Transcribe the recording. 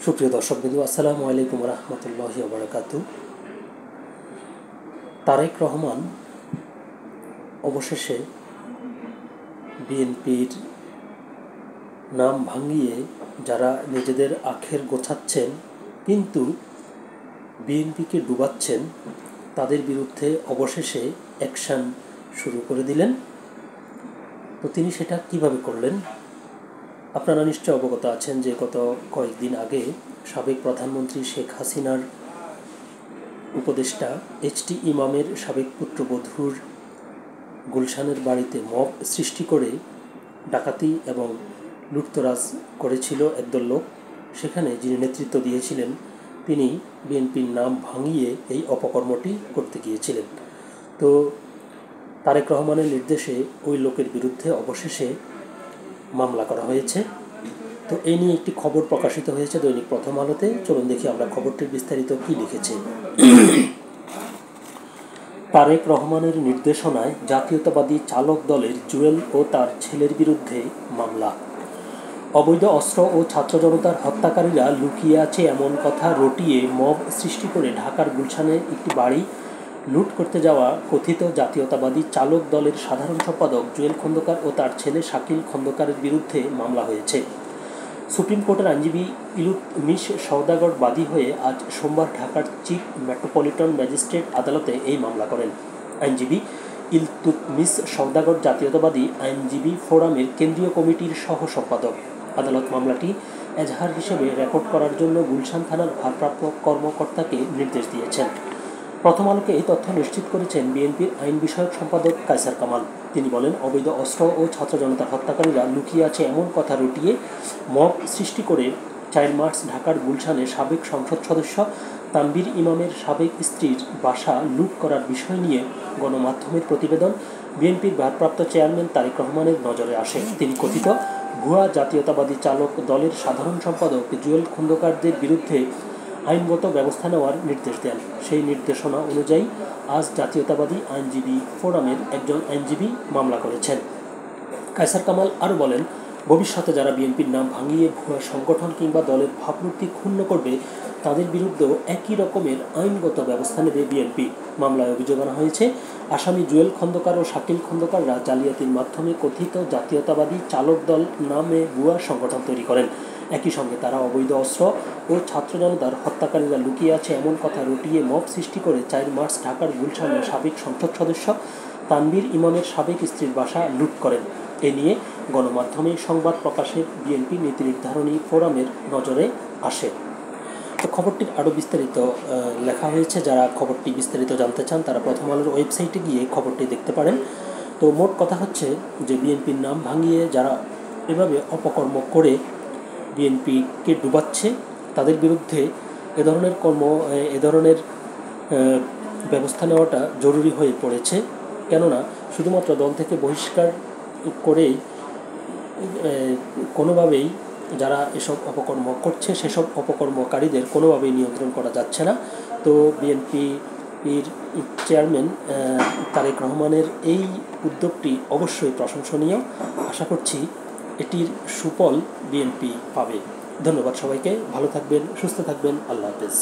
সুপ্রিয় দর্শকবৃন্দ, আসসালামু আলাইকুম রহমতুল্লাহি ওয়া বারাকাতুহু। তারেক রহমান অবশেষে বিএনপির নাম ভাঙিয়ে যারা নিজেদের আখের গোছাচ্ছেন কিন্তু বিএনপিকে ডুবাচ্ছেন তাদের বিরুদ্ধে অবশেষে অ্যাকশন শুরু করে দিলেন। তো তিনি সেটা কিভাবে করলেন? আপনারা নিশ্চয় অবগত আছেন যে গত কয়েকদিন আগে সাবেক প্রধানমন্ত্রী শেখ হাসিনার উপদেষ্টা এইচ.টি. ইমামের সাবেক পুত্রবধূর গুলশানের বাড়িতে মব সৃষ্টি করে ডাকাতি এবং লুটতরাজ করেছিল একদল লোক। সেখানে যিনি নেতৃত্ব দিয়েছিলেন তিনি বিএনপির নাম ভাঙিয়ে এই অপকর্মটি করতে গিয়েছিলেন। তো তারেক রহমানের নির্দেশে ওই লোকের বিরুদ্ধে অবশেষে মামলা করা হয়েছে। তো এই নিয়ে একটি খবর প্রকাশিত হয়েছে দৈনিক প্রথম আলোতে। চলুন দেখি আমরা খবরটির বিস্তারিত কী লিখেছে। তারেক রহমানের নির্দেশনায় জাতীয়তাবাদী চালক দলের জুয়েল ও তার ছেলের বিরুদ্ধে মামলা। অবৈধ অস্ত্র ও ছাত্র জনতার হত্যাকারীরা লুকিয়ে আছে এমন কথা রটিয়ে মব সৃষ্টি করে ঢাকার গুলশানে একটি বাড়ি লুট করতে যাওয়া কথিত জাতীয়তাবাদী চালক দলের সাধারণ সম্পাদক জুয়েল খন্দকার ও তার ছেলে শাকিল খন্দকারের বিরুদ্ধে মামলা হয়েছে। সুপ্রিম কোর্টের আইনজীবী ইলতুৎমিশ সওদাগর বাদী হয়ে আজ সোমবার ঢাকার চিফ মেট্রোপলিটন ম্যাজিস্ট্রেট আদালতে এই মামলা করেন। আইনজীবী ইলতুৎমিশ সওদাগর জাতীয়তাবাদী আইনজীবী ফোরামের কেন্দ্রীয় কমিটির সহ সম্পাদক। আদালত মামলাটি এজাহার হিসেবে রেকর্ড করার জন্য গুলশান থানার ভারপ্রাপ্ত কর্মকর্তাকে নির্দেশ দিয়েছেন। প্রথম আলোকে এই তথ্য নিশ্চিত করেছেন বিএনপির আইন বিষয়ক সম্পাদক কায়সার কামাল। তিনি বলেন, অবৈধ অস্ত্র ও ছাত্র জনতার হত্যাকারীরা লুকিয়ে আছে এমন কথা রটিয়ে মব সৃষ্টি করে 4 মার্চ ঢাকার গুলশানে সাবেক সংসদ সদস্য তানভীর ইমামের সাবেক স্ত্রীর বাসা লুট করার বিষয় নিয়ে গণমাধ্যমের প্রতিবেদন বিএনপির ভারপ্রাপ্ত চেয়ারম্যান তারেক রহমানের নজরে আসে। তিনি কথিত ভুয়া জাতীয়তাবাদী চালক দলের সাধারণ সম্পাদক জুয়েল খন্দকারদের বিরুদ্ধে আইনগত ব্যবস্থা নেওয়ার নির্দেশ দেন। সেই নির্দেশনা অনুযায়ী আজ জাতীয়তাবাদী আইনজীবী ফোরামের একজন আইনজীবী মামলা করেছেন। কায়সার কামাল আরও বলেন, ভবিষ্যতে যারা বিএনপির নাম ভাঙিয়ে ভুয়া সংগঠন কিংবা দলের ভাবমূর্তি ক্ষুণ্ণ করবে তাদের বিরুদ্ধেও একই রকমের আইনগত ব্যবস্থা নেবে বিএনপি। মামলায় অভিযোগ আনা হয়েছে, আসামি জুয়েল খন্দকার ও শাকিল খন্দকাররা জালিয়াতির মাধ্যমে কথিত জাতীয়তাবাদী চালক দল নামে ভুয়া সংগঠন তৈরি করেন। একই সঙ্গে তারা অবৈধ অস্ত্র ও ছাত্র জনতার হত্যাকারীরা লুকিয়ে আছে এমন কথা রটিয়ে মব সৃষ্টি করে 4 মার্চ ঢাকার গুলশানে সাবেক সংসদ সদস্য তানভীর ইমামের সাবেক স্ত্রীর বাসা লুট করেন। এ নিয়ে গণমাধ্যমে সংবাদ প্রকাশে বিএনপি নীতি নির্ধারণী ফোরামের নজরে আসে। তো খবরটির আরও বিস্তারিত লেখা হয়েছে। যারা খবরটি বিস্তারিত জানতে চান তারা প্রথম আলোর ওয়েবসাইটে গিয়ে খবরটি দেখতে পারেন। তো মোট কথা হচ্ছে যে বিএনপির নাম ভাঙিয়ে যারা এভাবে অপকর্ম করে বিএনপিকে ডুবাচ্ছে তাদের বিরুদ্ধে এ ধরনের ব্যবস্থা নেওয়াটা জরুরি হয়ে পড়েছে। কেননা শুধুমাত্র দল থেকে বহিষ্কার করেই কোনোভাবেই যারা এসব অপকর্ম করছে সেসব অপকর্মকারীদের কোনোভাবেই নিয়ন্ত্রণ করা যাচ্ছে না। তো বিএনপির চেয়ারম্যান তারেক রহমানের এই উদ্যোগটি অবশ্যই প্রশংসনীয়। আশা করছি এটির সুফল বিএনপি পাবে। ধন্যবাদ সবাইকে। ভালো থাকবেন, সুস্থ থাকবেন। আল্লাহ হাফেজ।